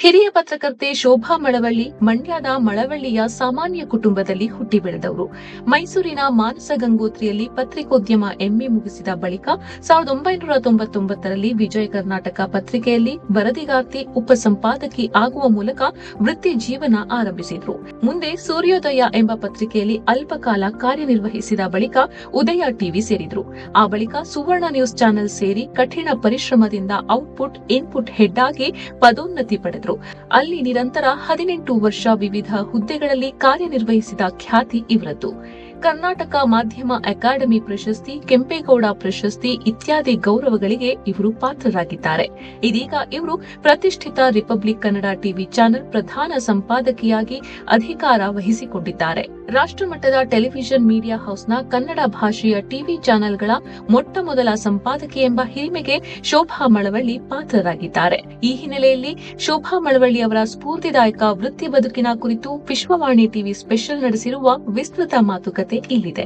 ಹಿರಿಯ ಪತ್ರಕರ್ತೆ ಶೋಭಾ ಮಳವಳ್ಳಿ ಮಂಡ್ಯದ ಮಳವಳ್ಳಿಯ ಸಾಮಾನ್ಯ ಕುಟುಂಬದಲ್ಲಿ ಹುಟ್ಟಿ ಬೆಳೆದವರು. ಮೈಸೂರಿನ ಮಾನಸ ಗಂಗೋತ್ರಿಯಲ್ಲಿ ಪತ್ರಿಕೋದ್ಯಮ ಎಂಎ ಮುಗಿಸಿದ ಬಳಿಕ 1999ರಲ್ಲಿ ವಿಜಯ ಕರ್ನಾಟಕ ಪತ್ರಿಕೆಯಲ್ಲಿ ವರದಿಗಾರ್ತಿ, ಉಪಸಂಪಾದಕಿ ಆಗುವ ಮೂಲಕ ವೃತ್ತಿ ಜೀವನ ಆರಂಭಿಸಿದ್ರು. ಮುಂದೆ ಸೂರ್ಯೋದಯ ಎಂಬ ಪತ್ರಿಕೆಯಲ್ಲಿ ಅಲ್ಪಕಾಲ ಕಾರ್ಯನಿರ್ವಹಿಸಿದ ಬಳಿಕ ಉದಯ ಟಿವಿ ಸೇರಿದ್ರು. ಆ ಬಳಿಕ ಸುವರ್ಣ ನ್ಯೂಸ್ ಚಾನೆಲ್ ಸೇರಿ ಕಠಿಣ ಪರಿಶ್ರಮದಿಂದ ಔಟ್ಪುಟ್ ಇನ್ಪುಟ್ ಹೆಡ್ ಆಗಿ ಪದೋನ್ನತಿ ಪಡೆದರು. ಅಲ್ಲಿ ನಿರಂತರ 18 ವರ್ಷ ವಿವಿಧ ಹುದ್ದೆಗಳಲ್ಲಿ ಕಾರ್ಯನಿರ್ವಹಿಸಿದ ಖ್ಯಾತಿ ಇವರದ್ದು. ಕರ್ನಾಟಕ ಮಾಧ್ಯಮ ಅಕಾಡೆಮಿ ಪ್ರಶಸ್ತಿ, ಕೆಂಪೇಗೌಡ ಪ್ರಶಸ್ತಿ ಇತ್ಯಾದಿ ಗೌರವಗಳಿಗೆ ಇವರು ಪಾತ್ರರಾಗಿದ್ದಾರೆ. ಇದೀಗ ಇವರು ಪ್ರತಿಷ್ಠಿತ ರಿಪಬ್ಲಿಕ್ ಕನ್ನಡ ಟಿವಿ ಚಾನೆಲ್ ಪ್ರಧಾನ ಸಂಪಾದಕಿಯಾಗಿ ಅಧಿಕಾರ ವಹಿಸಿಕೊಂಡಿದ್ದಾರೆ. ರಾಷ್ಟ್ರಮಟ್ಟದ ಟೆಲಿವಿಷನ್ ಮೀಡಿಯಾ ಹೌಸ್ನ ಕನ್ನಡ ಭಾಷೆಯ ಟಿವಿ ಚಾನೆಲ್ಗಳ ಮೊಟ್ಟಮೊದಲ ಸಂಪಾದಕಿ ಎಂಬ ಹಿರಿಮೆಗೆ ಶೋಭಾ ಮಳವಳ್ಳಿ ಪಾತ್ರರಾಗಿದ್ದಾರೆ. ಈ ಹಿನ್ನೆಲೆಯಲ್ಲಿ ಶೋಭಾ ಮಳವಳ್ಳಿ ಅವರ ಸ್ಫೂರ್ತಿದಾಯಕ ವೃತ್ತಿ ಬದುಕಿನ ಕುರಿತು ವಿಶ್ವವಾಣಿ ಟಿವಿ ಸ್ಪೆಷಲ್ ನಡೆಸಿರುವ ವಿಸ್ತೃತ ಮಾತುಕತೆ ಇಲ್ಲಿದೆ.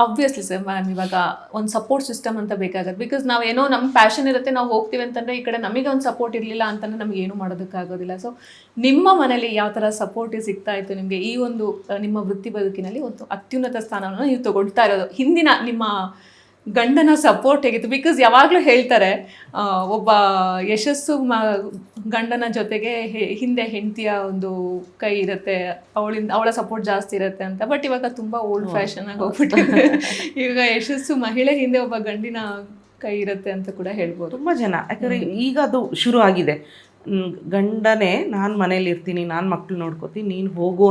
ಆಬ್ವಿಯಸ್ಲಿ ಸರ್ ಮ್ಯಾಮ್, ಇವಾಗ ಒಂದು ಸಪೋರ್ಟ್ ಸಿಸ್ಟಮ್ ಅಂತ ಬೇಕಾಗುತ್ತೆ. ಬಿಕಾಸ್ ನಾವೇನೋ ನಮ್ಮ ಪ್ಯಾಷನ್ ಇರುತ್ತೆ, ನಾವು ಹೋಗ್ತೀವಿ ಅಂತಂದರೆ ಈ ಕಡೆ ನಮಗೆ ಒಂದು ಸಪೋರ್ಟ್ ಇರಲಿಲ್ಲ ಅಂತಂದರೆ ನಮ್ಗೆ ಏನು ಮಾಡೋದಕ್ಕಾಗೋದಿಲ್ಲ. ಸೊ ನಿಮ್ಮ ಮನೇಲಿ ಯಾವ ಥರ ಸಪೋರ್ಟ್ ಸಿಗ್ತಾ ಇತ್ತು ನಿಮಗೆ? ಈ ಒಂದು ನಿಮ್ಮ ವೃತ್ತಿ ಬದುಕಿನಲ್ಲಿ ಒಂದು ಅತ್ಯುನ್ನತ ಸ್ಥಾನವನ್ನು ನೀವು ತಗೊಳ್ತಾ ಇರೋದು, ಹಿಂದಿನ ನಿಮ್ಮ ಗಂಡನ ಸಪೋರ್ಟ್ ಹೇಗಿತ್ತು? ಬಿಕಾಸ್ ಯಾವಾಗಲೂ ಹೇಳ್ತಾರೆ ಒಬ್ಬ ಯಶಸ್ಸು ಗಂಡನ ಜೊತೆಗೆ ಹಿಂದೆ ಹೆಂಡತಿಯ ಒಂದು ಕೈ ಇರುತ್ತೆ, ಅವಳ ಸಪೋರ್ಟ್ ಜಾಸ್ತಿ ಇರುತ್ತೆ ಅಂತ. ಬಟ್ ಇವಾಗ ತುಂಬ ಓಲ್ಡ್ ಫ್ಯಾಷನ್ ಆಗಿ ಹೋಗ್ಬಿಟ್ಟಿದೆ. ಇವಾಗ ಯಶಸ್ಸು ಮಹಿಳೆ ಹಿಂದೆ ಒಬ್ಬ ಗಂಡಿನ ಕೈ ಇರುತ್ತೆ ಅಂತ ಕೂಡ ಹೇಳ್ಬೋದು ತುಂಬ ಜನ. ಯಾಕಂದರೆ ಈಗ ಅದು ಶುರು ಆಗಿದೆ. ಗಂಡನೇ ನಾನು ಮನೇಲಿ ಇರ್ತೀನಿ, ನಾನು ಮಕ್ಕಳು ನೋಡ್ಕೋತೀನಿ, ನೀನು ಹೋಗು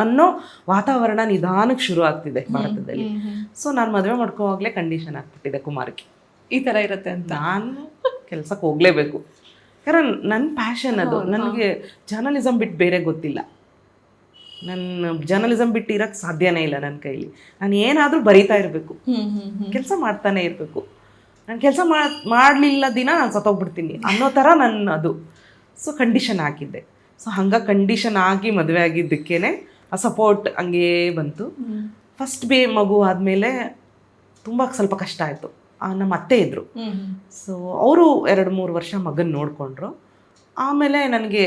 ಅನ್ನೋ ವಾತಾವರಣ ನಿಧಾನಕ್ಕೆ ಶುರು ಆಗ್ತಿದೆ ಭಾರತದಲ್ಲಿ. ಸೊ ನಾನು ಮದುವೆ ಮಾಡ್ಕೋವಾಗಲೇ ಕಂಡೀಷನ್ ಆಗ್ಬಿಟ್ಟಿದೆ ಕುಮಾರ್ಗೆ, ಈ ಥರ ಇರುತ್ತೆ ಅಂತ. ನಾನು ಕೆಲ್ಸಕ್ಕೆ ಹೋಗಲೇಬೇಕು. ಯಾಕಂದ್ರೆ ನನ್ನ ಪ್ಯಾಷನ್ ಅದು. ನನಗೆ ಜರ್ನಲಿಸಮ್ ಬಿಟ್ಟು ಬೇರೆ ಗೊತ್ತಿಲ್ಲ. ನನ್ನ ಜರ್ನಲಿಸಮ್ ಬಿಟ್ಟು ಇರೋಕ್ಕೆ ಸಾಧ್ಯನೇ ಇಲ್ಲ ನನ್ನ ಕೈಲಿ. ನಾನು ಏನಾದರೂ ಬರೀತಾ ಇರಬೇಕು, ಕೆಲಸ ಮಾಡ್ತಾನೆ ಇರಬೇಕು. ನಾನು ಕೆಲಸ ಮಾಡಲಿಲ್ಲ ದಿನ ನಾನು ಸತ್ತೋಗ್ಬಿಡ್ತೀನಿ ಅನ್ನೋ ಥರ ನನ್ನ ಅದು. ಸೊ ಕಂಡೀಷನ್ ಹಾಕಿದ್ದೆ. ಸೊ ಹಂಗೆ ಕಂಡೀಷನ್ ಆಗಿ ಮದುವೆ ಆಗಿದ್ದಕ್ಕೇ ಆ ಸಪೋರ್ಟ್ ಹಂಗೇ ಬಂತು. ಫಸ್ಟ್ ಮಗು ಆದಮೇಲೆ ತುಂಬ ಸ್ವಲ್ಪ ಕಷ್ಟ ಆಯಿತು. ನಮ್ಮ ಅತ್ತೆ ಇದ್ದರು. ಸೊ ಅವರು 2-3 ವರ್ಷ ಮಗನ ನೋಡಿಕೊಂಡ್ರು. ಆಮೇಲೆ ನನಗೆ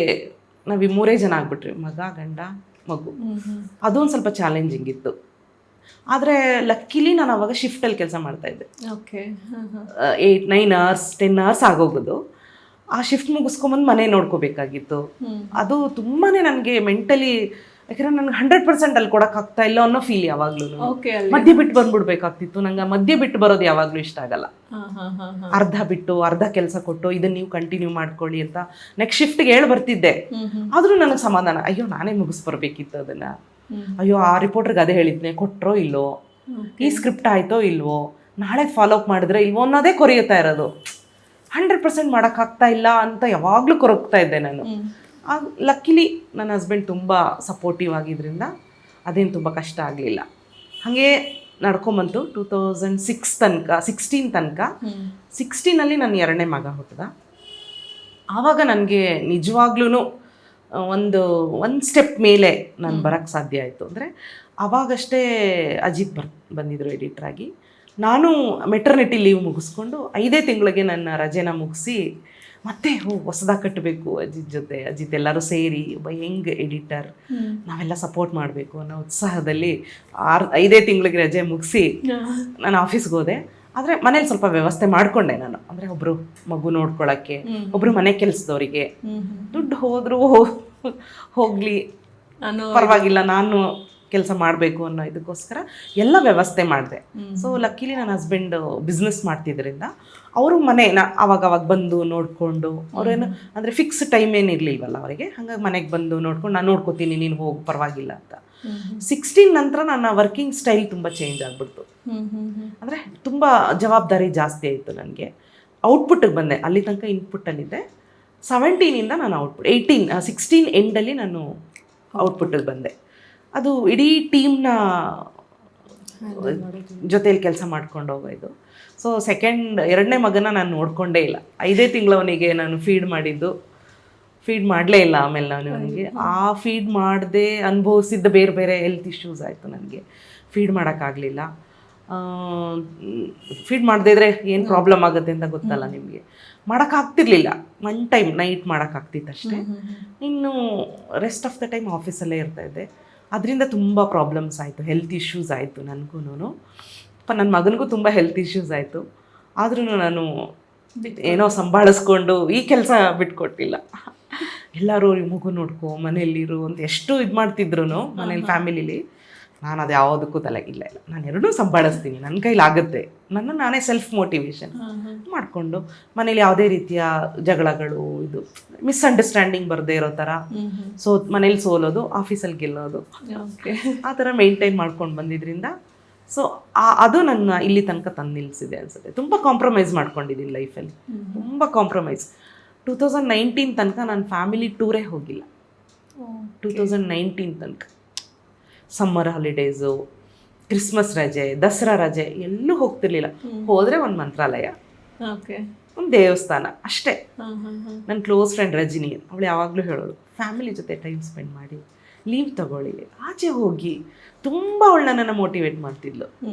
ನಾವು 3 ಜನ ಆಗ್ಬಿಟ್ರಿ, ಮಗ, ಗಂಡ, ಮಗು. ಅದೊಂದು ಸ್ವಲ್ಪ ಚಾಲೆಂಜಿಂಗ್ ಇತ್ತು. ಆದರೆ ಲಕ್ಕಿಲಿ ನಾನು ಅವಾಗ ಶಿಫ್ಟಲ್ಲಿ ಕೆಲಸ ಮಾಡ್ತಾಯಿದ್ದೆ. ಓಕೆ, 8-9 ಅವರ್ಸ್ 10 ಅವರ್ಸ್ ಆಗೋಗೋದು. ಆ ಶಿಫ್ಟ್ ಮುಗಿಸ್ಕೊಂಬಂದು ಮನೆ ನೋಡ್ಕೋಬೇಕಾಗಿತ್ತು. ಅದು ತುಂಬಾ ನನಗೆ ಮೆಂಟಲಿ, ಯಾಕಂದರೆ ನನಗೆ 100% ಅಲ್ಲಿ ಕೊಡೋಕ್ಕಾಗ್ತಾ ಇಲ್ಲ ಅನ್ನೋ ಫೀಲ್ ಯಾವಾಗಲೂ. ಮಧ್ಯೆ ಬಿಟ್ಟು ಬಂದ್ಬಿಡ್ಬೇಕಾಗ್ತಿತ್ತು. ನಂಗೆ ಮಧ್ಯೆ ಬಿಟ್ಟು ಬರೋದು ಯಾವಾಗಲೂ ಇಷ್ಟ ಆಗಲ್ಲ. ಅರ್ಧ ಬಿಟ್ಟು ಅರ್ಧ ಕೆಲಸ ಕೊಟ್ಟು ಇದನ್ನು ನೀವು ಕಂಟಿನ್ಯೂ ಮಾಡ್ಕೊಳ್ಳಿ ಅಂತ ನೆಕ್ಸ್ಟ್ ಶಿಫ್ಟ್ಗೆ ಹೇಳಿ ಬರ್ತಿದ್ದೆ. ಆದರೂ ನನಗೆ ಸಮಾಧಾನ, ಅಯ್ಯೋ ನಾನೇ ಮುಗಿಸ್ಬರ್ಬೇಕಿತ್ತು ಅದನ್ನು. ಅಯ್ಯೋ ಆ ರಿಪೋರ್ಟ್ರಿಗೆ ಅದೇ ಹೇಳಿದ್ನೆ, ಕೊಟ್ಟರೋ ಇಲ್ವೋ, ಈ ಸ್ಕ್ರಿಪ್ಟ್ ಆಯಿತೋ ಇಲ್ವೋ, ನಾಳೆ ಫಾಲೋ ಅಪ್ ಮಾಡಿದ್ರೆ ಇಲ್ವೋ ಅನ್ನೋದೇ ಕೊರೆಯುತ್ತಾ ಇರೋದು. 100% ಮಾಡೋಕ್ಕಾಗ್ತಾ ಇಲ್ಲ ಅಂತ ಯಾವಾಗಲೂ ಕೊರಗ್ತಾ ಇದ್ದೆ ನಾನು. ಲಕ್ಕಿಲಿ ನನ್ನ ಹಸ್ಬೆಂಡ್ ತುಂಬ ಸಪೋರ್ಟಿವ್ ಆಗಿದ್ದರಿಂದ ಅದೇನು ತುಂಬ ಕಷ್ಟ ಆಗಲಿಲ್ಲ. ಹಾಗೆ ನಡ್ಕೊಂಬಂತು 2016 ತನಕ. 16ನಲ್ಲಿ ನನ್ನ 2ನೇ ಮಗ ಹುಟ್ಟಿದ. ಆವಾಗ ನನಗೆ ನಿಜವಾಗ್ಲೂ ಒಂದು ಸ್ಟೆಪ್ ಮೇಲೆ ನಾನು ಬರೋಕ್ಕೆ ಸಾಧ್ಯ ಆಯಿತು. ಅಂದರೆ ಆವಾಗಷ್ಟೇ ಅಜಿತ್ ಬಂದಿದ್ದರು ಎಡಿಟ್ರಾಗಿ. ನಾನು ಮೆಟರ್ನಿಟಿ ಲೀವ್ ಮುಗಿಸ್ಕೊಂಡು 5 ತಿಂಗಳಿಗೆ ನನ್ನ ರಜೆನ ಮುಗಿಸಿ ಮತ್ತೆ ಹೊಸದಾಗಿ ಕಟ್ಟಬೇಕು ಅಜಿತ್ ಜೊತೆ. ಅಜಿತ್ ಎಲ್ಲರೂ ಸೇರಿ ಒಬ್ಬ ಯಂಗ್ ಎಡಿಟರ್, ನಾವೆಲ್ಲ ಸಪೋರ್ಟ್ ಮಾಡಬೇಕು ಅನ್ನೋ ಉತ್ಸಾಹದಲ್ಲಿ 5 ತಿಂಗಳಿಗೆ ರಜೆ ಮುಗಿಸಿ ನಾನು ಆಫೀಸ್ಗೆ ಹೋದೆ. ಆದರೆ ಮನೇಲಿ ಸ್ವಲ್ಪ ವ್ಯವಸ್ಥೆ ಮಾಡಿಕೊಂಡೆ ನಾನು. ಅಂದರೆ ಒಬ್ಬರು ಮಗು ನೋಡ್ಕೊಳ್ಳೋಕ್ಕೆ, ಒಬ್ಬರು ಮನೆ ಕೆಲಸದವರಿಗೆ. ದುಡ್ಡು ಹೋದರೂ ಹೋಗಲಿ ಪರವಾಗಿಲ್ಲ, ನಾನು ಕೆಲಸ ಮಾಡಬೇಕು ಅನ್ನೋ ಇದಕ್ಕೋಸ್ಕರ ಎಲ್ಲ ವ್ಯವಸ್ಥೆ ಮಾಡಿದೆ. ಸೊ ಲಕ್ಕಿಲಿ ನನ್ನ ಹಸ್ಬೆಂಡ್ ಬಿಸ್ನೆಸ್ ಮಾಡ್ತಿದ್ದರಿಂದ ಅವರು ಮನೇನ ಅವಾಗವಾಗ ಬಂದು ನೋಡಿಕೊಂಡು, ಅವರೇನು ಅಂದರೆ ಫಿಕ್ಸ್ ಟೈಮ್ ಏನಿರಲಿಲ್ವಲ್ಲ ಅವರಿಗೆ. ಹಾಗಾಗಿ ಮನೆಗೆ ಬಂದು ನೋಡ್ಕೊಂಡು, ನಾನು ನೋಡ್ಕೋತೀನಿ, ನೀನು ಹೋಗಿ ಪರವಾಗಿಲ್ಲ ಅಂತ. 16 ನಂತರ ನನ್ನ ವರ್ಕಿಂಗ್ ಸ್ಟೈಲ್ ತುಂಬ ಚೇಂಜ್ ಆಗಿಬಿಡ್ತು. ಅಂದರೆ ತುಂಬ ಜವಾಬ್ದಾರಿ ಜಾಸ್ತಿ ಆಯಿತು ನನಗೆ. ಔಟ್ಪುಟ್ಟಿಗೆ ಬಂದೆ. ಅಲ್ಲಿ ತನಕ ಇನ್ಪುಟ್ಟಲ್ಲಿದ್ದೆ. 17ಇಂದ ನಾನು 16 ಎಂಡಲ್ಲಿ ನಾನು ಔಟ್ಪುಟ್ಟಿಗೆ ಬಂದೆ. ಅದು ಇಡೀ ಟೀಮ್ನ ಜೊತೆಯಲ್ಲಿ ಕೆಲಸ ಮಾಡ್ಕೊಂಡು ಹೋಗೋದು. ಸೊ 2ನೇ ಮಗನ ನಾನು ನೋಡಿಕೊಂಡೇ ಇಲ್ಲ. 5 ತಿಂಗಳವನಿಗೆ ನಾನು ಫೀಡ್ ಮಾಡಲೇ ಇಲ್ಲ. ಆಮೇಲೆ ನಾನು ಅವನಿಗೆ ಫೀಡ್ ಮಾಡದೆ ಅನುಭವಿಸಿದ್ದ ಬೇರೆ ಬೇರೆ ಹೆಲ್ತ್ ಇಶ್ಯೂಸ್ ಆಯಿತು. ನನಗೆ ಫೀಡ್ ಮಾಡೋಕ್ಕಾಗಲಿಲ್ಲ. ಫೀಡ್ ಮಾಡದೇ ಇದ್ರೆ ಏನು ಪ್ರಾಬ್ಲಮ್ ಆಗುತ್ತೆ ಅಂತ ಗೊತ್ತಲ್ಲ ನಿಮಗೆ. ಮಾಡೋಕ್ಕಾಗ್ತಿರ್ಲಿಲ್ಲ, ಒನ್ ಟೈಮ್ ನೈಟ್ ಮಾಡೋಕ್ಕಾಗ್ತಿತ್ತು ಅಷ್ಟೇ. ಇನ್ನು ರೆಸ್ಟ್ ಆಫ್ ದ ಟೈಮ್ ಆಫೀಸಲ್ಲೇ ಇರ್ತಾಯಿದ್ದೆ. ಅದರಿಂದ ತುಂಬ ಪ್ರಾಬ್ಲಮ್ಸ್ ಆಯಿತು, ಹೆಲ್ತ್ ಇಶ್ಯೂಸ್ ಆಯಿತು ನನಗೂ. ನನ್ನ ಮಗನಿಗೂ ತುಂಬ ಹೆಲ್ತ್ ಇಶ್ಯೂಸ್ ಆಯಿತು. ಆದ್ರೂ ನಾನು ಏನೋ ಸಂಭಾಳಿಸ್ಕೊಂಡು ಈ ಕೆಲಸ ಬಿಟ್ಕೊಟ್ಟಿಲ್ಲ. ಎಲ್ಲರೂ ಮಗು ನೋಡ್ಕೊ, ಮನೇಲಿರು ಅಂತ ಎಷ್ಟು ಇದು ಮಾಡ್ತಿದ್ರು ಮನೇಲಿ ಫ್ಯಾಮಿಲಿಲಿ. ನಾನು ಅದು ಯಾವುದಕ್ಕೂ ತಲೆ ಇಲ್ಲ, ನಾನು ಎರಡೂ ಸಂಭಾಳಿಸ್ತೀನಿ, ನನ್ನ ಕೈಲಾಗುತ್ತೆ. ನಾನೇ ಸೆಲ್ಫ್ ಮೋಟಿವೇಶನ್ ಮಾಡಿಕೊಂಡು ಮನೇಲಿ ಯಾವುದೇ ರೀತಿಯ ಜಗಳಗಳು, ಇದು ಮಿಸ್ಅಂಡರ್ಸ್ಟ್ಯಾಂಡಿಂಗ್ ಬರದೇ ಇರೋ ಥರ, ಮನೇಲಿ ಸೋಲೋದು, ಆಫೀಸಲ್ಲಿ ಗೆಲ್ಲೋದು, ಆ ಥರ ಮೇಂಟೈನ್ ಮಾಡ್ಕೊಂಡು ಬಂದಿದ್ದರಿಂದ ಸೊ ಅದು ನನ್ನ ಇಲ್ಲಿ ತನಕ ತಂದು ನಿಲ್ಲಿಸಿದೆ ಅನ್ಸುತ್ತೆ. ತುಂಬ ಕಾಂಪ್ರಮೈಸ್ ಮಾಡ್ಕೊಂಡಿದ್ದೀನಿ ಲೈಫಲ್ಲಿ, ತುಂಬ ಕಾಂಪ್ರಮೈಸ್. 2019 ತನಕ ನಾನು ಫ್ಯಾಮಿಲಿ ಟೂರೇ ಹೋಗಿಲ್ಲ. 2019 ತನಕ ಸಮ್ಮರ್ ಹಾಲಿಡೇಸು, ಕ್ರಿಸ್ಮಸ್ ರಜೆ, ದಸರಾ ರಜೆ ಎಲ್ಲೂ ಹೋಗ್ತಿರ್ಲಿಲ್ಲ. ಹೋದರೆ ಒಂದು ಮಂತ್ರಾಲಯ, ಒಂದು ದೇವಸ್ಥಾನ ಅಷ್ಟೇ. ನನ್ನ ಕ್ಲೋಸ್ ಫ್ರೆಂಡ್ ರಜಿನಿ, ಅವಳು ಯಾವಾಗಲೂ ಹೇಳೋಳು, ಫ್ಯಾಮಿಲಿ ಜೊತೆ ಟೈಮ್ ಸ್ಪೆಂಡ್ ಮಾಡಿ, ಲೀವ್ ತಗೊಳ್ಳಿ, ಆಚೆ ಹೋಗಿ. ತುಂಬ ಅವಳು ನನ್ನನ್ನು ಮೋಟಿವೇಟ್ ಮಾಡ್ತಿದ್ಲು.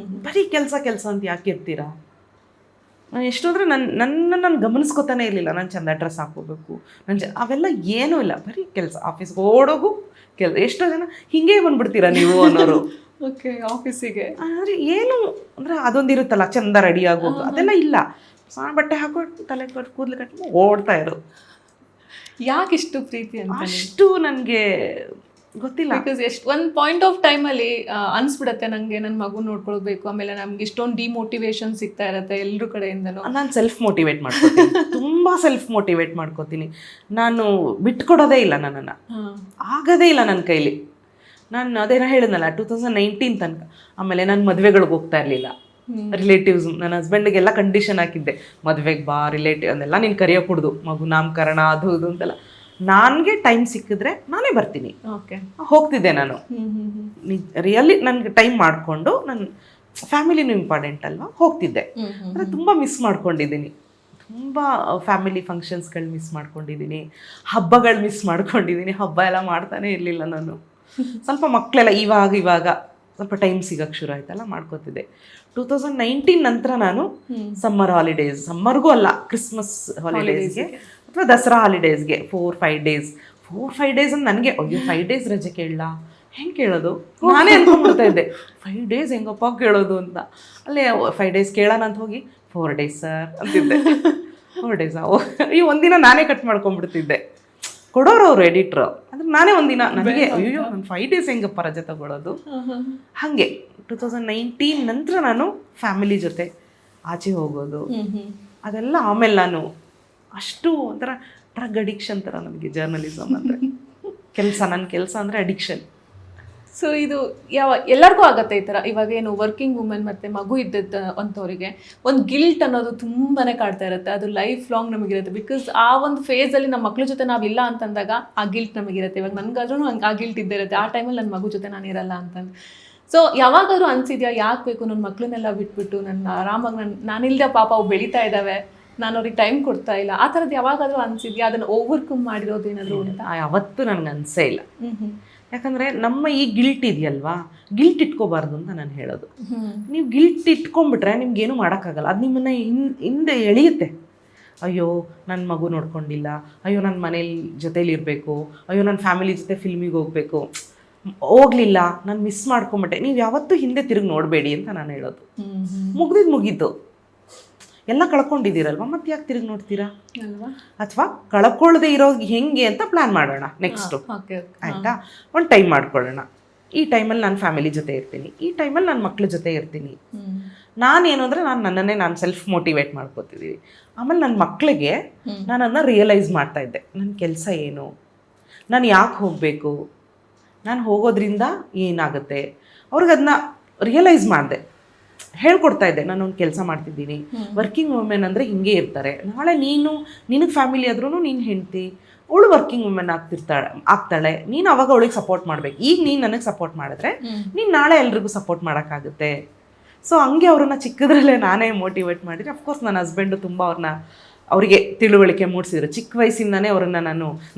ಬರೀ ಕೆಲಸ ಅಂತ ಯಾಕೆ ಇರ್ತೀರಾ? ನಾನು ಎಷ್ಟೋದ್ರೆ ನಾನು ಗಮನಿಸ್ಕೊತಾನೆ ಇರಲಿಲ್ಲ. ನಾನು ಚಂದ ಡ್ರೆಸ್ ಹಾಕೋಬೇಕು, ಅವೆಲ್ಲ ಏನೂ ಇಲ್ಲ, ಬರೀ ಕೆಲಸ. ಆಫೀಸ್ಗೆ ಓಡೋಗು ಕೆಲಸ. ಎಷ್ಟೋ ಜನ ಹಿಂಗೆ ಬಂದ್ಬಿಡ್ತೀರಾ ನೀವು ಅನ್ನೋರು ಆಫೀಸಿಗೆ. ಅಂದರೆ ಏನು ಅಂದರೆ ಅದೊಂದಿರುತ್ತಲ್ಲ, ಚಂದ ರೆಡಿ ಆಗೋದು, ಅದೆಲ್ಲ ಇಲ್ಲ. ಸಣ್ಣ ಬಟ್ಟೆ ಹಾಕೊಂಡು ತಲೆ ಕೂದಲು ಕಟ್ಟಿ ಓಡ್ತಾ ಇರೋ. ಯಾಕೆ ಇಷ್ಟು ಪ್ರೀತಿ ಅಂತ ಅಷ್ಟು ನನಗೆ ಗೊತ್ತಿಲ್ಲ. ಬಿಕಾಸ್ ಎಷ್ಟು ಒಂದು ಪಾಯಿಂಟ್ ಆಫ್ ಟೈಮಲ್ಲಿ ಅನ್ಸ್ಬಿಡತ್ತೆ ನನಗೆ, ನನ್ನ ಮಗು ನೋಡ್ಕೊಳ್ಬೇಕು, ಆಮೇಲೆ ನಮ್ಗೆ ಇಷ್ಟೊಂದು ಡಿಮೋಟಿವೇಶನ್ ಸಿಗ್ತಾ ಇರತ್ತೆ ಎಲ್ಲರ ಕಡೆಯಿಂದನೂ. ನಾನು ಸೆಲ್ಫ್ ಮೋಟಿವೇಟ್ ಮಾಡ್ಕೊತೀನಿ, ತುಂಬ ಸೆಲ್ಫ್ ಮೋಟಿವೇಟ್ ಮಾಡ್ಕೋತೀನಿ. ನಾನು ಬಿಟ್ಕೊಡೋದೇ ಇಲ್ಲ, ನನ್ನನ್ನು ಆಗೋದೇ ಇಲ್ಲ ನನ್ನ ಕೈಲಿ. ನಾನು ಅದೇನೋ ಹೇಳಿದ್ನಲ್ಲ 2019 ತನಕ. ಆಮೇಲೆ ನಾನು ಮದುವೆಗಳಿಗೆ ಹೋಗ್ತಾ ಇರಲಿಲ್ಲ. ರಿಲೇಟಿವ್ಸ್, ನನ್ನ ಹಸ್ಬೆಂಡಿಗೆಲ್ಲ ಕಂಡೀಷನ್ ಹಾಕಿದ್ದೆ, ಮದುವೆಗೆ ಬಾ, ರಿಲೇಟಿವ್ ಅದೆಲ್ಲ ನೀನು ಕರೆಯೋಕೂಡ್ದು, ಮಗು ನಾಮಕರಣ ಅದು ಇದು ಅಂತೆಲ್ಲ. ನನಗೆ ಟೈಮ್ ಸಿಕ್ಕಿದ್ರೆ ನಾನೇ ಬರ್ತೀನಿ, ಹೋಗ್ತಿದ್ದೆ ನಾನು. ರಿಯಲಿ ನನಗೆ ಟೈಮ್ ಮಾಡಿಕೊಂಡು, ನನ್ನ ಫ್ಯಾಮಿಲಿನೂ ಇಂಪಾರ್ಟೆಂಟ್ ಅಲ್ವಾ, ಹೋಗ್ತಿದ್ದೆ. ಅಂದರೆ ತುಂಬ ಮಿಸ್ ಮಾಡ್ಕೊಂಡಿದ್ದೀನಿ, ತುಂಬ ಫ್ಯಾಮಿಲಿ ಫಂಕ್ಷನ್ಸ್ಗಳು ಮಿಸ್ ಮಾಡ್ಕೊಂಡಿದ್ದೀನಿ, ಹಬ್ಬಗಳು ಮಿಸ್ ಮಾಡ್ಕೊಂಡಿದ್ದೀನಿ. ಹಬ್ಬ ಎಲ್ಲ ಮಾಡ್ತಾನೆ ಇರಲಿಲ್ಲ ನಾನು. ಸ್ವಲ್ಪ ಮಕ್ಕಳೆಲ್ಲ ಇವಾಗ ಸ್ವಲ್ಪ ಟೈಮ್ ಸಿಗೋಕ್ಕೆ ಶುರು ಆಯ್ತಲ್ಲ, ಮಾಡ್ಕೋತಿದ್ದೆ. 2019 ನಂತರ ನಾನು ಸಮ್ಮರ್ ಹಾಲಿಡೇಸ್, ಸಮ್ಮರ್ಗೂ ಅಲ್ಲ, ಕ್ರಿಸ್ಮಸ್ ಹಾಲಿಡೇಸ್ಗೆ ಅಥವಾ ದಸರಾ ಹಾಲಿಡೇಸ್ಗೆ 4-5 ಡೇಸ್ ಅಂತ ನನಗೆ, ಅಯ್ಯೋ 5 ಡೇಸ್ ರಜೆ ಕೇಳಲ್ಲ, ಹೆಂಗೆ ಕೇಳೋದು ನಾನೇ ಅನ್ಕೊಂಡ್ಬಿಡ್ತಾ ಇದ್ದೆ. 5 ಡೇಸ್ ಹೆಂಗಪ್ಪ ಕೇಳೋದು ಅಂತ. ಅಲ್ಲೇ 5 ಡೇಸ್ ಕೇಳೋಣ ಅಂತ ಹೋಗಿ 4 ಡೇಸ್ ಸರ್ ಅಂತಿದ್ದೆ. 4 ಡೇಸ್ ಈ ಒಂದಿನ ನಾನೇ ಕಟ್ ಮಾಡ್ಕೊಂಡ್ಬಿಡ್ತಿದ್ದೆ. ಕೊಡೋರು ಅವರು ಎಡಿಟ್ರು, ಅಂದ್ರೆ ನಾನೇ ಒಂದಿನ ನನಗೆ ಅಯ್ಯೋ ನಾನು 5 ಡೇಸ್ ಹೆಂಗಪ್ಪ ರಜೆ ತಗೊಳ್ಳೋದು. ಹಾಗೆ 2019 ನಂತರ ನಾನು ಫ್ಯಾಮಿಲಿ ಜೊತೆ ಆಚೆ ಹೋಗೋದು ಅದೆಲ್ಲ. ಆಮೇಲೆ ನಾನು ಅಷ್ಟು ಒಂಥರ ಡ್ರಗ್ ಅಡಿಕ್ಷನ್ ಥರ ನನಗೆ ಜರ್ನಲಿಸಮ್ ಅಂದರೆ ನನ್ನ ಕೆಲಸ ಅಂದರೆ ಅಡಿಕ್ಷನ್. ಸೊ ಇದು ಎಲ್ಲರಿಗೂ ಆಗತ್ತೆ ಈ ಥರ. ಇವಾಗ ಏನು ವರ್ಕಿಂಗ್ ವುಮೆನ್ ಮತ್ತು ಮಗು ಇದ್ದದ್ದು ಅಂಥವ್ರಿಗೆ ಒಂದು ಗಿಲ್ಟ್ ಅನ್ನೋದು ತುಂಬಾ ಕಾಡ್ತಾ ಇರುತ್ತೆ. ಅದು ಲೈಫ್ ಲಾಂಗ್ ನಮಗಿರುತ್ತೆ. ಬಿಕಾಸ್ ಆ ಒಂದು ಫೇಸಲ್ಲಿ ನಮ್ಮ ಮಕ್ಳ ಜೊತೆ ನಾವಿಲ್ಲ ಅಂತಂದಾಗ ಆ ಗಿಲ್ಟ್ ನಮಗಿರುತ್ತೆ. ಇವಾಗ ನನಗಾದ್ರೂ ಆ ಗಿಲ್ಟ್ ಇದ್ದೇ ಇರುತ್ತೆ, ಆ ಟೈಮಲ್ಲಿ ನನ್ನ ಮಗು ಜೊತೆ ನಾನು ಇರಲ್ಲ ಅಂತಂದು. ಸೊ ಯಾವಾಗಾದ್ರೂ ಅನಿಸಿದ್ಯಾ, ಯಾಕೆ ಬೇಕು ನನ್ನ ಮಕ್ಳನ್ನೆಲ್ಲ ಬಿಟ್ಬಿಟ್ಟು ನನ್ನ ಆರಾಮಾಗಿ ನಾನಿಲ್ಲದೆ ಪಾಪ ಅವು ಬೆಳೀತಾ ಇದ್ದಾವೆ, ನಾನು ಅವ್ರಿಗೆ ಟೈಮ್ ಕೊಡ್ತಾ ಇಲ್ಲ, ಆ ಥರದ್ದು ಯಾವಾಗಾದ್ರೂ ಅನಿಸಿದ್ಯಾ? ಅದನ್ನು ಓವರ್ಕಮ್ ಮಾಡಿರೋದು ಏನಾದರೂ ಅಂತ? ಯಾವತ್ತೂ ನನಗೆ ಅನಿಸೇ ಇಲ್ಲ. ಯಾಕಂದರೆ ನಮ್ಮ ಈ ಗಿಲ್ಟ್ ಇದೆಯಲ್ವಾ, ಗಿಲ್ಟ್ ಇಟ್ಕೋಬಾರ್ದು ಅಂತ ನಾನು ಹೇಳೋದು. ನೀವು ಗಿಲ್ಟ್ ಇಟ್ಕೊಂಡ್ಬಿಟ್ರೆ ನಿಮ್ಗೇನು ಮಾಡೋಕ್ಕಾಗಲ್ಲ. ಅದು ನಿಮ್ಮನ್ನು ಹಿಂದೆ ಎಳೆಯುತ್ತೆ. ಅಯ್ಯೋ ನನ್ನ ಮಗು ನೋಡ್ಕೊಂಡಿಲ್ಲ, ಅಯ್ಯೋ ನನ್ನ ಮನೇಲಿ ಜೊತೇಲಿ ಇರಬೇಕು, ಅಯ್ಯೋ ನನ್ನ ಫ್ಯಾಮಿಲಿ ಜೊತೆ ಫಿಲ್ಮಿಗೆ ಹೋಗಬೇಕು, ಹೋಗಲಿಲ್ಲ, ನಾನು ಮಿಸ್ ಮಾಡ್ಕೊಂಬಿಟ್ಟೆ. ನೀವು ಯಾವತ್ತೂ ಹಿಂದೆ ತಿರುಗಿ ನೋಡಬೇಡಿ ಅಂತ ನಾನು ಹೇಳೋದು. ಮುಗಿದು ಎಲ್ಲ ಕಳ್ಕೊಂಡಿದ್ದೀರಲ್ವ, ಮತ್ತೆ ಯಾಕೆ ತಿರುಗಿ ನೋಡ್ತೀರಾ? ಅಥವಾ ಕಳ್ಕೊಳ್ಳದೆ ಇರೋ ಹೆಂಗೆ ಅಂತ ಪ್ಲ್ಯಾನ್ ಮಾಡೋಣ ನೆಕ್ಸ್ಟು, ಆಯಿತಾ? ಒಂದು ಟೈಮ್ ಮಾಡ್ಕೊಳ್ಳೋಣ. ಈ ಟೈಮಲ್ಲಿ ನಾನು ಫ್ಯಾಮಿಲಿ ಜೊತೆ ಇರ್ತೀನಿ, ಈ ಟೈಮಲ್ಲಿ ನನ್ನ ಮಕ್ಳ ಜೊತೆ ಇರ್ತೀನಿ. ನಾನೇನು ಅಂದರೆ ನನ್ನನ್ನೇ ನಾನು ಸೆಲ್ಫ್ ಮೋಟಿವೇಟ್ ಮಾಡ್ಕೋತಿದ್ದೀವಿ. ಆಮೇಲೆ ನನ್ನ ಮಕ್ಕಳಿಗೆ ನಾನು ಅದನ್ನ ರಿಯಲೈಸ್ ಮಾಡ್ತಾಯಿದ್ದೆ, ನನ್ನ ಕೆಲಸ ಏನು, ನಾನು ಯಾಕೆ ಹೋಗಬೇಕು, ನಾನು ಹೋಗೋದ್ರಿಂದ ಏನಾಗುತ್ತೆ, ಅವ್ರಿಗೆ ಅದನ್ನ ರಿಯಲೈಸ್ ಮಾಡಿದೆ, ಹೇಳ್ಕೊಡ್ತಾ ಇದ್ದೆ. ನಾನು ಒಂದು ಕೆಲಸ ಮಾಡ್ತಿದ್ದೀನಿ, ವರ್ಕಿಂಗ್ ವುಮೆನ್ ಅಂದರೆ ಹಿಂಗೆ ಇರ್ತಾರೆ, ನಾಳೆ ನಿನಗೆ ಫ್ಯಾಮಿಲಿ ಆದ್ರೂ ನೀನು ಹೆಂಡ್ತಿ, ಅವಳು ವರ್ಕಿಂಗ್ ವುಮೆನ್ ಆಗ್ತಾಳೆ, ನೀನು ಅವಾಗ ಅವಳಿಗೆ ಸಪೋರ್ಟ್ ಮಾಡಬೇಕು. ಈಗ ನೀನು ನನಗೆ ಸಪೋರ್ಟ್ ಮಾಡಿದ್ರೆ ನೀನು ನಾಳೆ ಎಲ್ರಿಗೂ ಸಪೋರ್ಟ್ ಮಾಡೋಕ್ಕಾಗುತ್ತೆ. ಸೊ ಹಂಗೆ ಅವ್ರನ್ನ ಚಿಕ್ಕದ್ರಲ್ಲೇ ನಾನೇ ಮೋಟಿವೇಟ್ ಮಾಡಿದ್ರೆ, ಅಫ್ಕೋರ್ಸ್ ನನ್ನ ಹಸ್ಬೆಂಡು ತುಂಬ ಅವರಿಗೆ ತಿಳುವಳಿಕೆ ಮೂಡಿಸಿದ್ರು. ಚಿಕ್ಕ ವಯಸ್ಸಿಂದನೇ ಅವ್ರನ್ನ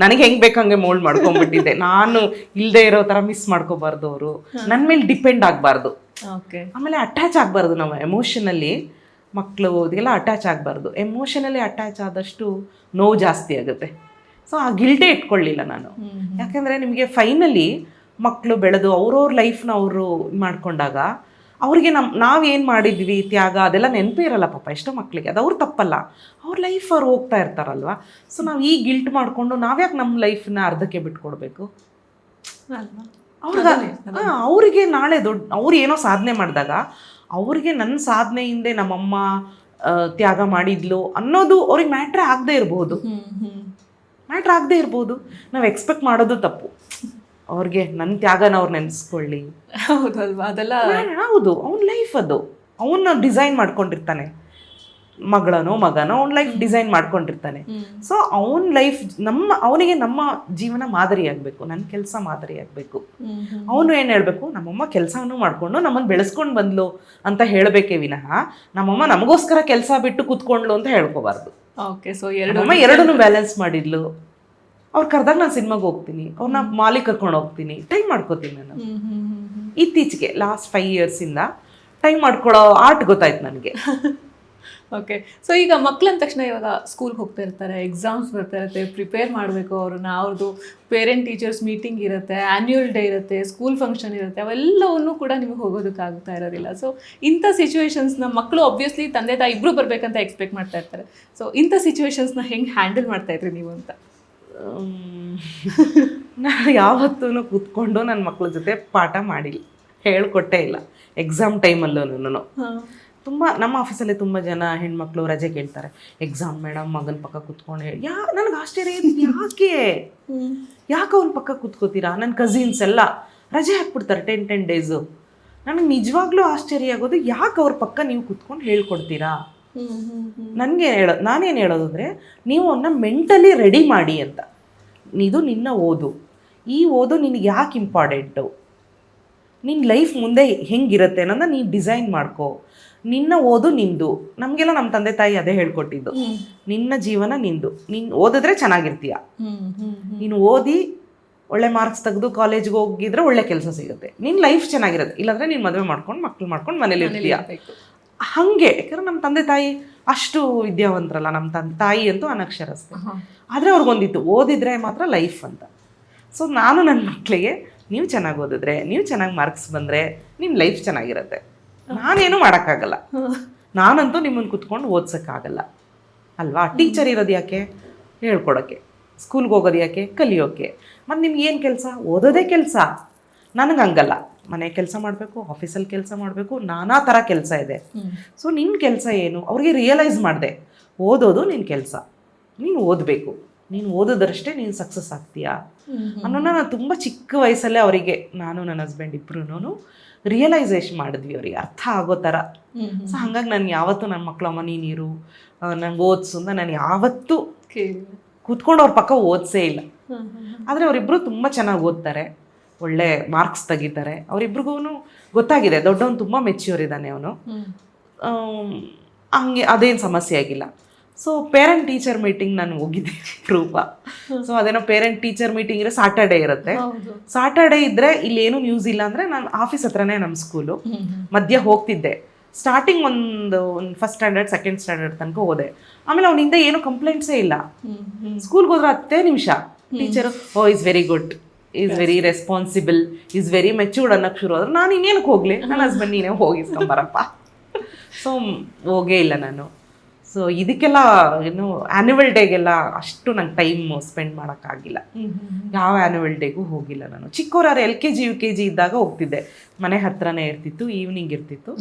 ನನಗೆ ಹೆಂಗೆ ಬೇಕಂಗೆ ಮೋಲ್ಡ್ ಮಾಡ್ಕೊಂಡ್ಬಿಟ್ಟಿದ್ದೆ. ನಾನು ಇಲ್ಲದೆ ಇರೋ ಥರ ಮಿಸ್ ಮಾಡ್ಕೋಬಾರ್ದು, ಅವರು ನನ್ನ ಮೇಲೆ ಡಿಪೆಂಡ್ ಆಗಬಾರ್ದು. ಓಕೆ. ಆಮೇಲೆ ಅಟ್ಯಾಚ್ ಆಗಬಾರ್ದು ನಾವು ಎಮೋಷನಲ್ಲಿ, ಮಕ್ಕಳು ಇದೆಲ್ಲ ಅಟ್ಯಾಚ್ ಆಗಬಾರ್ದು. ಎಮೋಷನಲಿ ಅಟ್ಯಾಚ್ ಆದಷ್ಟು ನೋವು ಜಾಸ್ತಿ ಆಗುತ್ತೆ. ಸೊ ಆ ಗಿಲ್ಟೇ ಇಟ್ಕೊಳ್ಳಿಲ್ಲ ನಾನು. ಯಾಕೆಂದರೆ ನಿಮಗೆ ಫೈನಲಿ ಮಕ್ಕಳು ಬೆಳೆದು ಅವ್ರವ್ರ ಲೈಫ್ನ ಅವರು ಮಾಡ್ಕೊಂಡಾಗ ಅವ್ರಿಗೆ ನಾವೇನು ಮಾಡಿದ್ವಿ ತ್ಯಾಗ ಅದೆಲ್ಲ ನೆನಪೇ ಇರಲ್ಲ ಪಾಪ ಎಷ್ಟೋ ಮಕ್ಕಳಿಗೆ. ಅದು ಅವ್ರು ತಪ್ಪಲ್ಲ, ಅವ್ರ ಲೈಫ್ ಅವ್ರು ಹೋಗ್ತಾ ಇರ್ತಾರಲ್ವ. ಸೊ ನಾವು ಈ ಗಿಲ್ಟ್ ಮಾಡಿಕೊಂಡು ನಾವ್ಯಾಕೆ ನಮ್ಮ ಲೈಫನ್ನ ಅರ್ಧಕ್ಕೆ ಬಿಟ್ಕೊಡ್ಬೇಕು? ಅವ್ರಿಗೆ ನಾಳೆ ಅವ್ರು ಏನೋ ಸಾಧನೆ ಮಾಡಿದಾಗ ಅವ್ರಿಗೆ ನನ್ನ ಸಾಧನೆ ಹಿಂದೆ ನಮ್ಮಮ್ಮ ತ್ಯಾಗ ಮಾಡಿದ್ಲು ಅನ್ನೋದು ಅವ್ರಿಗೆ ಮ್ಯಾಟ್ರೇ ಆಗದೆ ಇರ್ಬೋದು. ನಾವು ಎಕ್ಸ್ಪೆಕ್ಟ್ ಮಾಡೋದು ತಪ್ಪು. ಅವ್ರಿಗೆ ನನ್ನ ತ್ಯಾಗನ ಅವ್ರು ನೆನೆಸ್ಕೊಳ್ಳಿ. ಹೌದಲ್ವಾ? ಅದೆಲ್ಲ ಹೌದು, ಅವ್ನ ಲೈಫ್ ಅದು. ಅವನ್ನ ಡಿಸೈನ್ ಮಾಡ್ಕೊಂಡಿರ್ತಾನೆ, ಮಗಳನೋ ಮಗನೋ ಅವ್ನ ಲೈಫ್ ಡಿಸೈನ್ ಮಾಡ್ಕೊಂಡಿರ್ತಾನೆ. ಸೊ ಅವನ ಲೈಫ್ ಅವನಿಗೆ ನಮ್ಮ ಜೀವನ ಮಾದರಿ ಆಗಬೇಕು, ನನ್ನ ಕೆಲಸ ಮಾದರಿ ಆಗಬೇಕು. ಅವನು ಏನು ಹೇಳಬೇಕು, ನಮ್ಮಮ್ಮ ಕೆಲಸನೂ ಮಾಡಿಕೊಂಡು ನಮ್ಮನ್ನು ಬೆಳೆಸ್ಕೊಂಡು ಬಂದ್ಲು ಅಂತ ಹೇಳಬೇಕೇ ವಿನಃ ನಮ್ಮಮ್ಮ ನಮಗೋಸ್ಕರ ಕೆಲಸ ಬಿಟ್ಟು ಕೂತ್ಕೊಂಡ್ಲು ಅಂತ ಹೇಳ್ಕೋಬಾರ್ದು. ಓಕೆ. ಸೊ ನಮ್ಮಮ್ಮ ಎರಡನ್ನೂ ಬ್ಯಾಲೆನ್ಸ್ ಮಾಡಿದ್ಲು. ಅವ್ರು ಕರೆದಾಗ ನಾನು ಸಿನಿಮಾಗೆ ಹೋಗ್ತೀನಿ, ಅವ್ರನ್ನ ಮಾಲಿಗೆ ಕರ್ಕೊಂಡು ಹೋಗ್ತೀನಿ, ಟೈಮ್ ಮಾಡ್ಕೋತೀನಿ ನಾನು. ಇತ್ತೀಚೆಗೆ ಲಾಸ್ಟ್ 5 yearsಇಂದ ಟೈಮ್ ಮಾಡ್ಕೊಳ್ಳೋ ಆರ್ಟ್ ಗೊತ್ತಾಯ್ತು ನನಗೆ. ಓಕೆ. ಸೊ ಈಗ ಮಕ್ಳು ಅಂದ ತಕ್ಷಣ ಇವಾಗ ಸ್ಕೂಲ್ಗೆ ಹೋಗ್ತಾ ಇರ್ತಾರೆ, ಎಕ್ಸಾಮ್ಸ್ ಬರ್ತಾ ಇರುತ್ತೆ, ಪ್ರಿಪೇರ್ ಮಾಡಬೇಕು ಅವ್ರದ್ದು ಪೇರೆಂಟ್ ಟೀಚರ್ಸ್ ಮೀಟಿಂಗ್ ಇರುತ್ತೆ, ಆ್ಯನ್ಯುವಲ್ ಡೇ ಇರುತ್ತೆ, ಸ್ಕೂಲ್ ಫಂಕ್ಷನ್ ಇರುತ್ತೆ, ಅವೆಲ್ಲವನ್ನೂ ಕೂಡ ನಿಮಗೆ ಹೋಗೋದಕ್ಕಾಗ್ತಾ ಇರೋದಿಲ್ಲ. ಸೊ ಇಂಥ ಸಿಚುವೇಶನ್ಸ್ನ ಮಕ್ಕಳು ಆಬ್ವಿಯಸ್ಲಿ ತಂದೆ ತಾಯಿ ಇಬ್ಬರು ಬರಬೇಕಂತ ಎಕ್ಸ್ಪೆಕ್ಟ್ ಮಾಡ್ತಾ ಇರ್ತಾರೆ. ಸೊ ಇಂಥ ಸಿಚುವೇಶನ್ಸ್ನ ಹೆಂಗೆ ಹ್ಯಾಂಡಲ್ ಮಾಡ್ತಾ ಇದ್ರಿ ನೀವು ಅಂತ? ನಾನು ಯಾವತ್ತೂ ಕೂತ್ಕೊಂಡು ನನ್ನ ಮಕ್ಕಳ ಜೊತೆ ಪಾಠ ಮಾಡಿಲ್ಲ, ಹೇಳ್ಕೊಟ್ಟೇ ಇಲ್ಲ. ಎಕ್ಸಾಮ್ ಟೈಮಲ್ಲೂ ತುಂಬ ನಮ್ಮ ಆಫೀಸಲ್ಲಿ ತುಂಬ ಜನ ಹೆಣ್ಮಕ್ಳು ರಜೆ ಕೇಳ್ತಾರೆ. ಎಕ್ಸಾಮ್ ಮೇಡಮ್ ಮಗನ ಪಕ್ಕ ಕೂತ್ಕೊಂಡು ಹೇಳಿ. ನನಗೆ ಆಶ್ಚರ್ಯ ಇದೆ, ಯಾಕೆ ಅವ್ನ ಪಕ್ಕ ಕೂತ್ಕೋತೀರಾ? ನನ್ನ ಕಸಿನ್ಸ್ ಎಲ್ಲ ರಜೆ ಹಾಕ್ಬಿಡ್ತಾರೆ 10 days. ನನಗೆ ನಿಜವಾಗ್ಲೂ ಆಶ್ಚರ್ಯ ಆಗೋದು, ಯಾಕೆ ಅವ್ರ ಪಕ್ಕ ನೀವು ಕೂತ್ಕೊಂಡು ಹೇಳ್ಕೊಡ್ತೀರಾ? ನಾನೇನು ಹೇಳೋದು ಅಂದರೆ, ನೀವು ಅವನ್ನ ಮೆಂಟಲಿ ರೆಡಿ ಮಾಡಿ ಅಂತ. ಇದು ನಿನ್ನ ಓದು, ಈ ಓದು ನಿನಗೆ ಯಾಕೆ ಇಂಪಾರ್ಟೆಂಟು, ನಿನ್ನ ಲೈಫ್ ಮುಂದೆ ಹೆಂಗಿರುತ್ತೆ ಅನ್ನೋದನ್ನ ನೀನು ಡಿಸೈನ್ ಮಾಡ್ಕೋ. ನಿನ್ನ ಓದು ನಿಂದು. ನಮಗೆಲ್ಲ ನಮ್ಮ ತಂದೆ ತಾಯಿ ಅದೇ ಹೇಳ್ಕೊಟ್ಟಿದ್ದು, ನಿನ್ನ ಜೀವನ ನಿಂದು, ನೀನು ಓದಿದ್ರೆ ಚೆನ್ನಾಗಿರ್ತೀಯ. ನೀನು ಓದಿ ಒಳ್ಳೆ ಮಾರ್ಕ್ಸ್ ತೆಗೆದು ಕಾಲೇಜ್ಗೆ ಹೋಗಿದ್ರೆ ಒಳ್ಳೆ ಕೆಲಸ ಸಿಗುತ್ತೆ, ನಿನ್ನ ಲೈಫ್ ಚೆನ್ನಾಗಿರುತ್ತೆ. ಇಲ್ಲಾಂದರೆ ನೀನು ಮದುವೆ ಮಾಡ್ಕೊಂಡು ಮಕ್ಳು ಮಾಡ್ಕೊಂಡು ಮನೇಲಿ ಇರ್ತೀಯ. ಹಾಗೆ, ಯಾಕಂದ್ರೆ ನಮ್ಮ ತಂದೆ ತಾಯಿ ಅಷ್ಟು ವಿದ್ಯಾವಂತರಲ್ಲ. ನಮ್ಮ ತಾಯಿ ಅಂತೂ ಅನಕ್ಷರಸ್ತೆ. ಆದರೆ ಅವ್ರಿಗೊಂದಿತ್ತು, ಓದಿದ್ರೆ ಮಾತ್ರ ಲೈಫ್ ಅಂತ. ಸೊ ನಾನು ನನ್ನ ಮಕ್ಕಳಿಗೆ, ನೀವು ಚೆನ್ನಾಗಿ ಓದಿದ್ರೆ, ನೀವು ಚೆನ್ನಾಗಿ ಮಾರ್ಕ್ಸ್ ಬಂದರೆ ನಿಮ್ಮ ಲೈಫ್ ಚೆನ್ನಾಗಿರುತ್ತೆ. ನಾನೇನು ಮಾಡೋಕ್ಕಾಗಲ್ಲ, ನಾನಂತೂ ನಿಮ್ಮನ್ನು ಕುತ್ಕೊಂಡು ಓದ್ಸೋಕ್ಕಾಗಲ್ಲ ಅಲ್ವಾ. ಟೀಚರ್ ಇರೋದು ಯಾಕೆ? ಹೇಳ್ಕೊಡೋಕ್ಕೆ. ಸ್ಕೂಲ್ಗೆ ಹೋಗೋದು ಯಾಕೆ? ಕಲಿಯೋಕ್ಕೆ. ಮತ್ತು ನಿಮ್ಗೆ ಏನು ಕೆಲಸ? ಓದೋದೇ ಕೆಲಸ. ನನಗೆ ಹಂಗಲ್ಲ, ಮನೆ ಕೆಲಸ ಮಾಡಬೇಕು, ಆಫೀಸಲ್ಲಿ ಕೆಲಸ ಮಾಡಬೇಕು, ನಾನಾ ಥರ ಕೆಲಸ ಇದೆ. ಸೊ ನಿನ್ನ ಕೆಲಸ ಏನು? ಅವ್ರಿಗೆ ರಿಯಲೈಸ್ ಮಾಡಿದೆ, ಓದೋದು ನಿನ್ನ ಕೆಲಸ, ನೀನು ಓದಬೇಕು, ನೀನು ಓದೋದರಷ್ಟೇ ನೀನು ಸಕ್ಸಸ್ ಆಗ್ತೀಯಾ ಅನ್ನೋನ ನಾನು ತುಂಬ ಚಿಕ್ಕ ವಯಸ್ಸಲ್ಲೇ ಅವರಿಗೆ, ನಾನು ನನ್ನ ಹಸ್ಬೆಂಡ್ ಇಬ್ಬರೂ ರಿಯಲೈಸೇಷನ್ ಮಾಡಿದ್ವಿ, ಅವ್ರಿಗೆ ಅರ್ಥ ಆಗೋ ಥರ. ಸೊ ಹಾಗಾಗಿ ನಾನು ಯಾವತ್ತೂ ನನ್ನ ಮಕ್ಕಳು ಅಮ್ಮ ನೀರು ನಂಗೆ ಓದಿಸು ಅಂತ ನಾನು ಯಾವತ್ತೂ ಕೂತ್ಕೊಂಡು ಅವ್ರ ಪಕ್ಕ ಓದಿಸೇ ಇಲ್ಲ. ಆದರೆ ಅವರಿಬ್ಬರು ತುಂಬ ಚೆನ್ನಾಗಿ ಓದ್ತಾರೆ, ಒಳ್ಳೆ ಮಾರ್ಕ್ಸ್ ತೆಗಿತಾರೆ. ಅವರಿಬ್ರಿಗೂ ಗೊತ್ತಾಗಿದೆ, ದೊಡ್ಡವನು ತುಂಬ ಮೆಚ್ಯೂರ್ ಇದ್ದಾನೆ ಅವನು, ಹಂಗೆ ಅದೇನು ಸಮಸ್ಯೆ ಆಗಿಲ್ಲ. ಸೊ ಪೇರೆಂಟ್ ಟೀಚರ್ ಮೀಟಿಂಗ್ ನಾನು ಹೋಗಿದ್ದೆ ರೂಪ. ಸೊ ಅದೇನೋ ಪೇರೆಂಟ್ ಟೀಚರ್ ಮೀಟಿಂಗ್ ಇರೋ ಸಾಟರ್ಡೇ ಇರುತ್ತೆ. ಸಾಟರ್ಡೇ ಇದ್ದರೆ ಇಲ್ಲೇನು ನ್ಯೂಸ್ ಇಲ್ಲ ಅಂದರೆ, ನಾನು ಆಫೀಸ್ ಹತ್ರನೇ ನಮ್ಮ ಸ್ಕೂಲು, ಮಧ್ಯ ಹೋಗ್ತಿದ್ದೆ. ಸ್ಟಾರ್ಟಿಂಗ್ ಒಂದು ಫಸ್ಟ್ ಸ್ಟ್ಯಾಂಡರ್ಡ್ ಸೆಕೆಂಡ್ ಸ್ಟ್ಯಾಂಡರ್ಡ್ ತನಕ ಹೋದೆ. ಆಮೇಲೆ ಅವನಿಂದ ಏನು ಕಂಪ್ಲೇಂಟ್ಸೇ ಇಲ್ಲ. ಸ್ಕೂಲ್ಗೆ ಹೋದ್ರೆ 10 ನಿಮಿಷ teacher, oh is very good, is very responsible, is very matured ಅನ್ನೋಕ್ಕೆ ಶುರು ಆದ್ರೆ, ನಾನು ಇನ್ನೇನಕ್ಕೆ ಹೋಗಲಿ, ನನ್ನ ಹಸ್ಬೆಂಡ್ ನೀನೇ ಹೋಗಿಸ್ಕೊಂಬರಪ್ಪ. ಸೊ ಹೋಗೇ ಇಲ್ಲ ನಾನು. ಸೊ ಇದಕ್ಕೆಲ್ಲ ಏನು ಆ್ಯನ್ಯುವಲ್ ಡೇಗೆಲ್ಲ ಅಷ್ಟು ನಂಗೆ ಟೈಮ್ ಸ್ಪೆಂಡ್ ಮಾಡೋಕ್ಕಾಗಿಲ್ಲ. ಯಾವ ಆ್ಯನ್ಯುವಲ್ ಡೇಗೂ ಹೋಗಿಲ್ಲ ನಾನು. ಚಿಕ್ಕವರಾದ್ರೆ LKG UKG ಇದ್ದಾಗ ಹೋಗ್ತಿದ್ದೆ, ಮನೆ ಹತ್ರನೇ ಇರ್ತಿತ್ತು, ಈವ್ನಿಂಗ್ ಇರ್ತಿತ್ತು.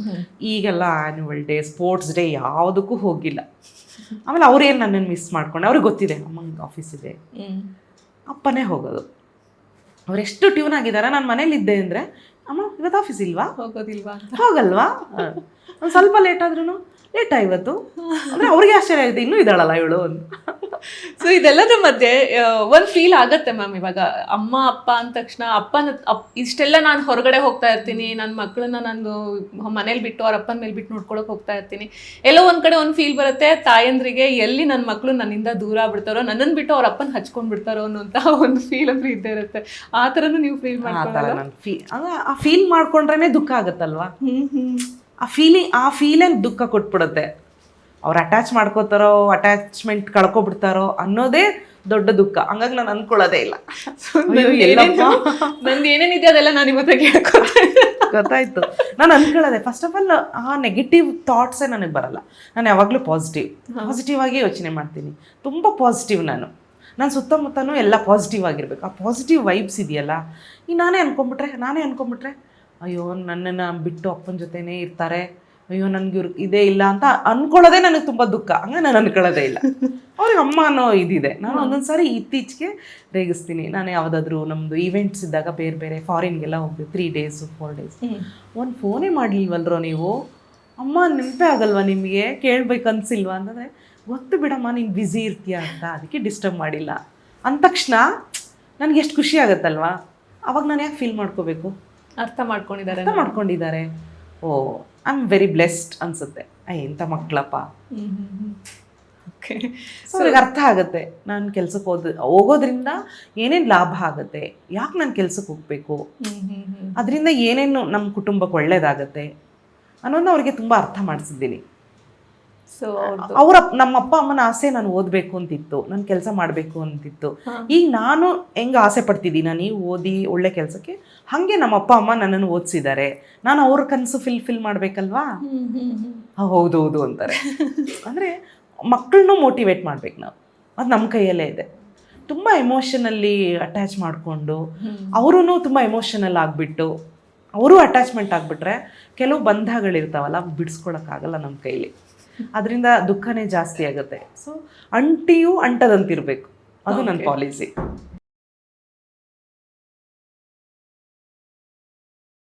ಈಗೆಲ್ಲ ಆ್ಯನ್ಯುವಲ್ ಡೇ, ಸ್ಪೋರ್ಟ್ಸ್ ಡೇ ಯಾವುದಕ್ಕೂ ಹೋಗಿಲ್ಲ. ಆಮೇಲೆ ಅವ್ರೇನು ನನ್ನನ್ನು ಮಿಸ್ ಮಾಡ್ಕೊಂಡೆ, ಅವ್ರಿಗೆ ಗೊತ್ತಿದೆ ಅಮ್ಮಂಗೆ ಆಫೀಸ್ ಇದೆ, ಅಪ್ಪನೇ ಹೋಗೋದು. ಅವರೆಷ್ಟು ಟ್ಯೂನ್ ಆಗಿದ್ದಾರೆ. ನಾನು ಮನೇಲಿದ್ದೆ ಅಂದರೆ, ಅಮ್ಮ ಇವತ್ತು ಆಫೀಸ್ ಇಲ್ವಾ, ಹೋಗೋದಿಲ್ವಾ, ಹೋಗಲ್ವಾ, ಒಂದು ಸ್ವಲ್ಪ ಲೇಟ್ ಆದ್ರೂ ಲೇಟ್ ಇವತ್ತು ಅಂದರೆ ಅವ್ರಿಗೆ ಆಶ್ಚರ್ಯ ಆಗುತ್ತೆ, ಇನ್ನೂ ಇದ್ದಾಳಲ್ಲ ಇವಳು ಅಂತ. ಸೊ ಇದೆಲ್ಲದ್ರ ಮಧ್ಯೆ ಒಂದು ಫೀಲ್ ಆಗತ್ತೆ ಮ್ಯಾಮ್, ಇವಾಗ ಅಮ್ಮ ಅಪ್ಪ ಅಂದ ತಕ್ಷಣ ಇಷ್ಟೆಲ್ಲ ನಾನು ಹೊರಗಡೆ ಹೋಗ್ತಾ ಇರ್ತೀನಿ, ನನ್ನ ಮಕ್ಕಳನ್ನ ನಾನು ಮನೇಲಿ ಬಿಟ್ಟು ಅವ್ರ ಅಪ್ಪನ ಮೇಲೆ ಬಿಟ್ಟು ನೋಡ್ಕೊಳಕ್ ಹೋಗ್ತಾ ಇರ್ತೀನಿ, ಎಲ್ಲೋ ಒಂದ್ ಕಡೆ ಒಂದು ಫೀಲ್ ಬರುತ್ತೆ ತಾಯಂದ್ರಿಗೆ, ಎಲ್ಲಿ ನನ್ನ ಮಕ್ಕಳು ನನ್ನಿಂದ ದೂರ ಆಗ್ಬಿಡ್ತಾರೋ, ನನ್ನನ್ನು ಬಿಟ್ಟು ಅವ್ರ ಅಪ್ಪನ ಹಚ್ಕೊಂಡ್ ಬಿಡ್ತಾರೋ ಅನ್ನೋಂಥ ಒಂದು ಫೀಲ್ ಅಂದ್ರೆ ಇದ್ದೇ ಇರುತ್ತೆ. ಆ ಥರನೂ ನೀವು ಫೀಲ್ ಮಾಡ್ಕೊಳ್ಳೋದು? ಆ ಫೀಲ್ ಮಾಡ್ಕೊಂಡ್ರೇನೆ ದುಃಖ ಆಗುತ್ತಲ್ವಾ, ಆ ಫೀಲೇ ದುಃಖ ಕೊಟ್ಬಿಡುತ್ತೆ. ಅವ್ರು ಅಟ್ಯಾಚ್ ಮಾಡ್ಕೋತಾರೋ, ಅಟ್ಯಾಚ್ಮೆಂಟ್ ಕಳ್ಕೊಬಿಡ್ತಾರೋ ಅನ್ನೋದೇ ದೊಡ್ಡ ದುಃಖ. ಹಂಗಾಗಿ ನಾನು ಅನ್ಕೊಳ್ಳೋದೇ ಇಲ್ಲ. ನಂದು ಏನೇನಿದೆ ಅದೆಲ್ಲ ನಾನು ಇವತ್ತು ಗೊತ್ತಾಯ್ತು. ನಾನು ಅನ್ಕೊಳ್ಳೋದೆ ಫಸ್ಟ್ ಆಫ್ ಆಲ್ ಆ ನೆಗೆಟಿವ್ ಥಾಟ್ಸೇ ನನಗೆ ಬರಲ್ಲ. ನಾನು ಯಾವಾಗಲೂ ಪಾಸಿಟಿವ್ ಆಗಿ ಯೋಚನೆ ಮಾಡ್ತೀನಿ. ತುಂಬ ಪಾಸಿಟಿವ್ ನಾನು ಸುತ್ತಮುತ್ತನೂ ಎಲ್ಲ ಪಾಸಿಟಿವ್ ಆಗಿರ್ಬೇಕು. ಆ ಪಾಸಿಟಿವ್ ವೈಬ್ಸ್ ಇದೆಯಲ್ಲ, ಈಗ ನಾನೇ ಅನ್ಕೊಂಬಿಟ್ರೆ ಅಯ್ಯೋ ನನ್ನನ್ನು ಬಿಟ್ಟು ಅಪ್ಪನ ಜೊತೆನೇ ಇರ್ತಾರೆ, ಅಯ್ಯೋ ನನಗೆ ಇವ್ರು ಇದೇ ಇಲ್ಲ ಅಂತ ಅನ್ಕೊಳ್ಳೋದೇ ನನಗೆ ತುಂಬ ದುಃಖ. ಹಂಗೆ ನಾನು ಅನ್ಕೊಳ್ಳೋದೇ ಇಲ್ಲ. ಅವ್ರಿಗೆ ಅಮ್ಮ ಅನ್ನೋ ಇದಿದೆ. ನಾನು ಒಂದೊಂದು ಸಾರಿ ಇತ್ತೀಚೆಗೆ ರೇಗಿಸ್ತೀನಿ. ನಾನು ಯಾವುದಾದ್ರೂ ನಮ್ಮದು ಈವೆಂಟ್ಸ್ ಇದ್ದಾಗ ಬೇರೆ ಫಾರಿನ್ಗೆಲ್ಲ ಹೋಗ್ತೀವಿ, 3 days 4 days, ಒಂದು ಫೋನೇ ಮಾಡಲಿಲ್ವಲ್ರೋ ನೀವು, ಅಮ್ಮ ನೆನಪೇ ಆಗಲ್ವಾ ನಿಮಗೆ, ಕೇಳ್ಬೇಕು ಅನ್ಸಿಲ್ವಾ ಅಂತಂದರೆ, ಗೊತ್ತು ಬಿಡಮ್ಮ ನೀನು ಬ್ಯುಸಿ ಇರ್ತೀಯ ಅಂತ, ಅದಕ್ಕೆ ಡಿಸ್ಟರ್ಬ್ ಮಾಡಿಲ್ಲ ಅಂದ ತಕ್ಷಣ ನನಗೆ ಎಷ್ಟು ಖುಷಿ ಆಗುತ್ತಲ್ವಾ. ಅವಾಗ ನಾನು ಯಾಕೆ ಫೀಲ್ ಮಾಡ್ಕೋಬೇಕು? ಅರ್ಥ ಮಾಡ್ಕೊಂಡಿದ್ದಾರೆ. ಓ ಐ ಆಮ್ ವೆರಿ ಬ್ಲೆಸ್ಡ್ ಅನ್ಸುತ್ತೆ. ಎಂಥ ಮಕ್ಕಳಪ್ಪ. ಅವ್ರಿಗೆ ಅರ್ಥ ಆಗುತ್ತೆ ನಾನು ಕೆಲ್ಸಕ್ಕೆ ಹೋಗೋದ್ರಿಂದ ಏನೇನು ಲಾಭ ಆಗುತ್ತೆ, ಯಾಕೆ ನಾನು ಕೆಲ್ಸಕ್ಕೆ ಹೋಗ್ಬೇಕು, ಅದರಿಂದ ಏನೇನು ನಮ್ಮ ಕುಟುಂಬಕ್ಕೆ ಒಳ್ಳೇದಾಗತ್ತೆ ಅನ್ನೋದನ್ನ ಅವ್ರಿಗೆ ತುಂಬ ಅರ್ಥ ಮಾಡಿಸಿದ್ದೀನಿ. ಸೊ ನಮ್ಮ ಅಪ್ಪ ಅಮ್ಮನ ಆಸೆ ನಾನು ಓದಬೇಕು ಅಂತಿತ್ತು, ನಾನು ಕೆಲಸ ಮಾಡಬೇಕು ಅಂತಿತ್ತು. ಈಗ ನಾನು ಹೆಂಗೆ ಆಸೆ ಪಡ್ತಿದ್ದೀನಿ, ನಾನು ಓದಿ ಒಳ್ಳೆ ಕೆಲಸಕ್ಕೆ, ಹಾಗೆ ನಮ್ಮ ಅಪ್ಪ ಅಮ್ಮ ನನ್ನನ್ನು ಓದಿಸಿದ್ದಾರೆ, ನಾನು ಅವ್ರ ಕನಸು ಫಿಲ್ ಮಾಡಬೇಕಲ್ವಾ. ಹೌದು ಅಂತಾರೆ. ಅಂದರೆ ಮಕ್ಕಳನ್ನೂ ಮೋಟಿವೇಟ್ ಮಾಡ್ಬೇಕು ನಾವು, ಅದು ನಮ್ಮ ಕೈಯಲ್ಲೇ ಇದೆ. ತುಂಬ ಎಮೋಷನಲ್ಲಿ ಅಟ್ಯಾಚ್ ಮಾಡಿಕೊಂಡು ಅವರೂ ತುಂಬ ಎಮೋಷನಲ್ ಆಗಿಬಿಟ್ಟು ಅವರು ಅಟ್ಯಾಚ್ಮೆಂಟ್ ಆಗಿಬಿಟ್ರೆ ಕೆಲವು ಬಂಧಗಳಿರ್ತಾವಲ್ಲ, ಬಿಡಿಸ್ಕೊಳಕ್ಕಾಗಲ್ಲ ನಮ್ಮ ಕೈಲಿ. ಅದರಿಂದ ದುಃಖನೇ ಜಾಸ್ತಿ ಆಗುತ್ತೆ. ಸೊ ಅಂಟಿಯೂ ಅಂಟದಂತಿರಬೇಕು, ಅದು ನನ್ನ ಪಾಲಿಸಿ.